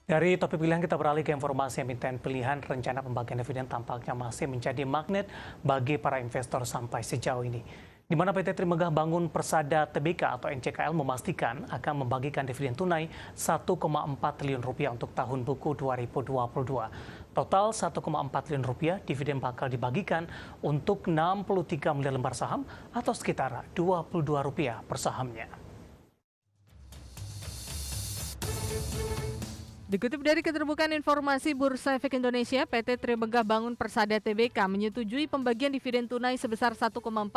Dari topik pilihan kita beralih ke informasi emiten pilihan. Rencana pembagian dividen tampaknya masih menjadi magnet bagi para investor sampai sejauh ini. Di mana PT Trimegah Bangun Persada Tbk atau NCKL memastikan akan membagikan dividen tunai 1,4 triliun rupiah untuk tahun buku 2022. Total 1,4 triliun rupiah dividen bakal dibagikan untuk 63 miliar lembar saham atau sekitar Rp22 per sahamnya. Dikutip dari Keterbukaan Informasi Bursa Efek Indonesia, PT Trimegah Bangun Persada Tbk menyetujui pembagian dividen tunai sebesar 1,4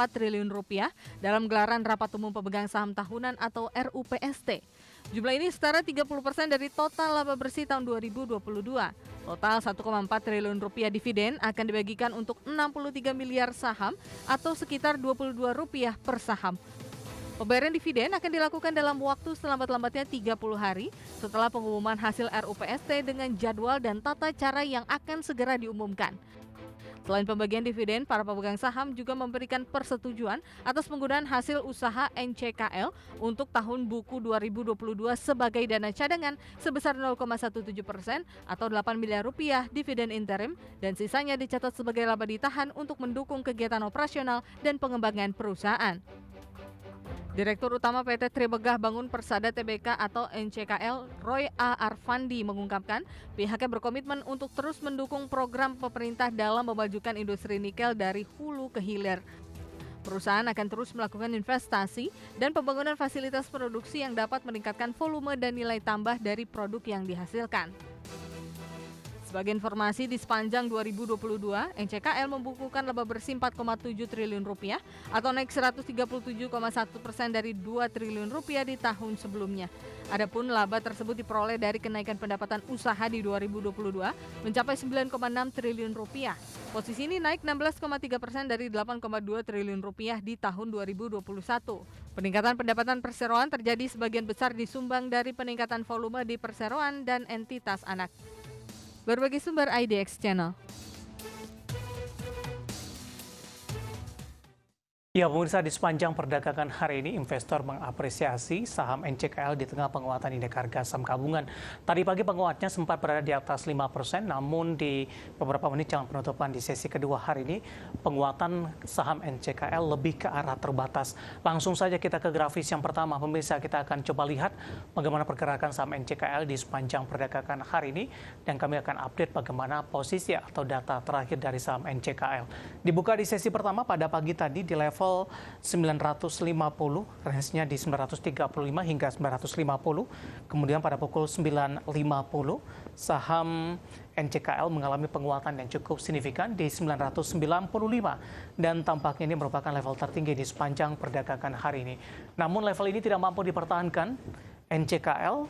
triliun rupiah dalam gelaran Rapat Umum Pemegang Saham Tahunan atau RUPST. Jumlah ini setara 30% dari total laba bersih tahun 2022. Total 1,4 triliun rupiah dividen akan dibagikan untuk 63 miliar saham atau sekitar Rp22 per saham. Pembayaran dividen akan dilakukan dalam waktu selambat-lambatnya 30 hari setelah pengumuman hasil RUPST dengan jadwal dan tata cara yang akan segera diumumkan. Selain pembagian dividen, para pemegang saham juga memberikan persetujuan atas penggunaan hasil usaha NCKL untuk tahun buku 2022 sebagai dana cadangan sebesar 0,17% atau Rp8 miliar dividen interim dan sisanya dicatat sebagai laba ditahan untuk mendukung kegiatan operasional dan pengembangan perusahaan. Direktur Utama PT Trimegah Bangun Persada Tbk atau NCKL, Roy A. Arfandi mengungkapkan pihaknya berkomitmen untuk terus mendukung program pemerintah dalam memajukan industri nikel dari hulu ke hilir. Perusahaan akan terus melakukan investasi dan pembangunan fasilitas produksi yang dapat meningkatkan volume dan nilai tambah dari produk yang dihasilkan. Sebagai informasi, di sepanjang 2022, NCKL membukukan laba bersih 4,7 triliun rupiah atau naik 137,1% dari 2 triliun rupiah di tahun sebelumnya. Adapun laba tersebut diperoleh dari kenaikan pendapatan usaha di 2022 mencapai 9,6 triliun rupiah. Posisi ini naik 16,3% dari 8,2 triliun rupiah di tahun 2021. Peningkatan pendapatan perseroan terjadi sebagian besar disumbang dari peningkatan volume di perseroan dan entitas anak. Berbagai sumber IDX Channel. Ya, pemirsa, di sepanjang perdagangan hari ini, investor mengapresiasi saham NCKL di tengah penguatan indeks harga saham gabungan. Tadi pagi penguatnya sempat berada di atas 5%, namun di beberapa menit jelang penutupan di sesi kedua hari ini, penguatan saham NCKL lebih ke arah terbatas. Langsung saja kita ke grafis yang pertama. Pemirsa, kita akan coba lihat bagaimana pergerakan saham NCKL di sepanjang perdagangan hari ini, dan kami akan update bagaimana posisi atau data terakhir dari saham NCKL. Dibuka di sesi pertama pada pagi tadi di level 950, range-nya di 935 hingga 950. Kemudian pada pukul 9.50, saham NCKL mengalami penguatan yang cukup signifikan di 995 dan tampaknya ini merupakan level tertinggi di sepanjang perdagangan hari ini. Namun level ini tidak mampu dipertahankan. NCKL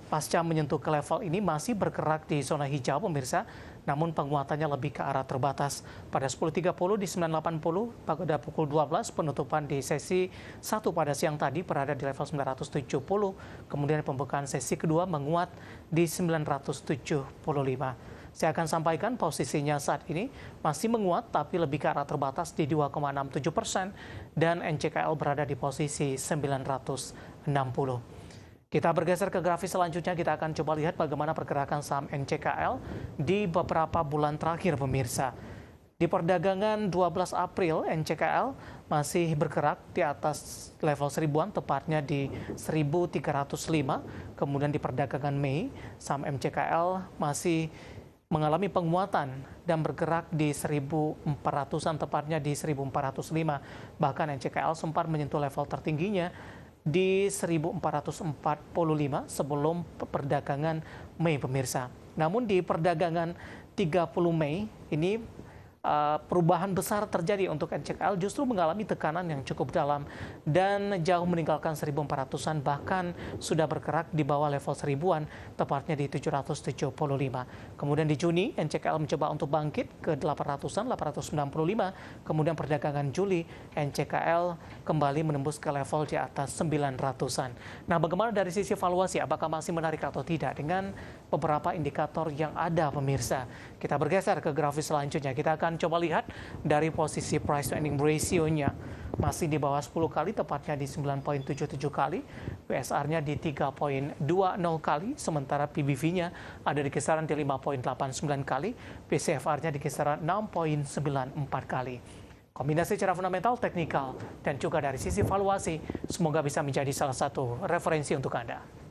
pasca menyentuh ke level ini masih bergerak di zona hijau, pemirsa. Namun penguatannya lebih ke arah terbatas. Pada 10.30 di 980, pada pukul 12 penutupan di sesi 1 pada siang tadi berada di level 970. Kemudian pembukaan sesi kedua menguat di 975. Saya akan sampaikan posisinya saat ini masih menguat tapi lebih ke arah terbatas di 2,67% dan NCKL berada di posisi 960. Kita bergeser ke grafis selanjutnya, kita akan coba lihat bagaimana pergerakan saham NCKL di beberapa bulan terakhir, pemirsa. Di perdagangan 12 April, NCKL masih bergerak di atas level 1000-an, tepatnya di 1305. Kemudian di perdagangan Mei, saham NCKL masih mengalami penguatan dan bergerak di 1400-an, tepatnya di 1405. Bahkan NCKL sempat menyentuh level tertingginya di 1445 sebelum perdagangan Mei, pemirsa. Namun di perdagangan 30 Mei ini perubahan besar terjadi untuk NCKL, justru mengalami tekanan yang cukup dalam dan jauh meninggalkan 1400-an, bahkan sudah bergerak di bawah level 1000-an, tepatnya di 775. Kemudian di Juni, NCKL mencoba untuk bangkit ke 800-an, 895. Kemudian perdagangan Juli, NCKL kembali menembus ke level di atas 900-an. Nah, bagaimana dari sisi valuasi, apakah masih menarik atau tidak dengan beberapa indikator yang ada, pemirsa? Kita bergeser ke grafis selanjutnya. Kita akan Dan coba lihat dari posisi price to earning ratio-nya masih di bawah 10 kali, tepatnya di 9,77 kali. PSR-nya di 3,20 kali, sementara PBV-nya ada di kisaran di 5,89 kali, PCFR-nya di kisaran 6,94 kali. Kombinasi secara fundamental, teknikal, dan juga dari sisi valuasi, semoga bisa menjadi salah satu referensi untuk Anda.